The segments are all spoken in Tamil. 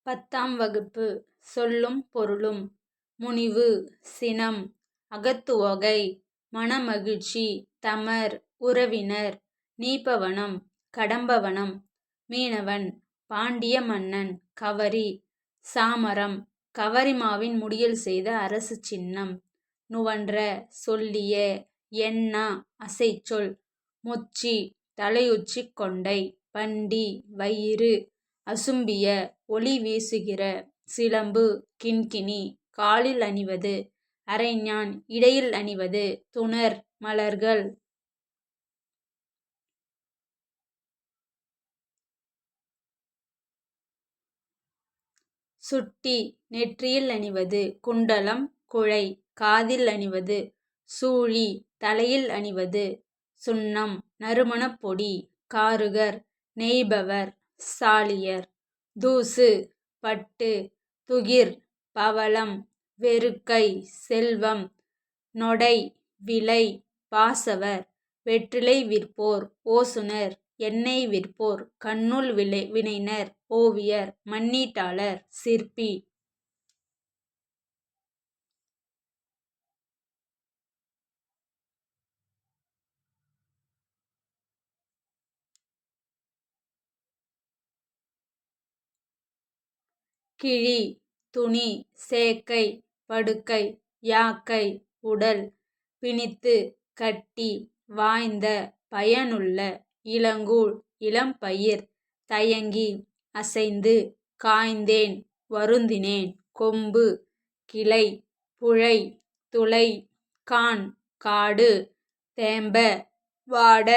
10ஆம் வகுப்பு. சொல்லும் பொருளும். முனிவு, சினம், அகத்துவகை, மனமகிழ்ச்சி, தமர், உறவினர், நீபவனம், கடம்பவனம், மீனவன், பாண்டிய மன்னன், கவரி, சாமரம், கவரிமாவின் முடியில் செய்த அரசு சின்னம், நுவன்ற, சொல்லிய, எண்ணா, அசைச்சொல், முச்சி, தலையுச்சி கொண்டை, பண்டி, வயிறு, அசும்பிய, ஒளி வீசுகிற, சிலம்பு, கிண்கிணி, காலில் அணிவது, அரைஞாண், இடையில் அணிவது, துணர், மலர்கள். சுட்டி, நெற்றியில் அணிவது, குண்டலம், குழை, காதில் அணிவது, சூழி, தலையில் அணிவது, சுண்ணம், நறுமணப் பொடி, காருகர், நெய்பவர், சாலியர், தூசு, பட்டு, துகிர், பவளம், வெறுக்கை, செல்வம், நொடை, விலை, பாசவர், வெற்றிலை விற்போர், ஓசுனர், எண்ணெய் விற்போர், கண்ணுல் வினைஞர், ஓவியர், மண்ணீட்டாளர், சிற்பி. கிழி, துணி, சேக்கை, படுக்கை, யாக்கை, உடல், பிணித்து, கட்டி, வாய்ந்த, பயனுள்ள, இளங்கூழ், இளம்பயிர், தயங்கி, அசைந்து, காய்ந்தேன், வருந்தினேன், கொம்பு, கிளை, புழை, துளை, கான், காடு, தேம்ப, வாட,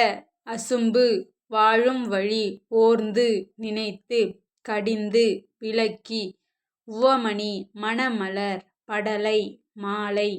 அசும்பு, வாழும் வழி, ஓர்ந்து, நினைத்து, கடிந்து, விலக்கி, உவமணி, மணமலர், படலை, மாலை,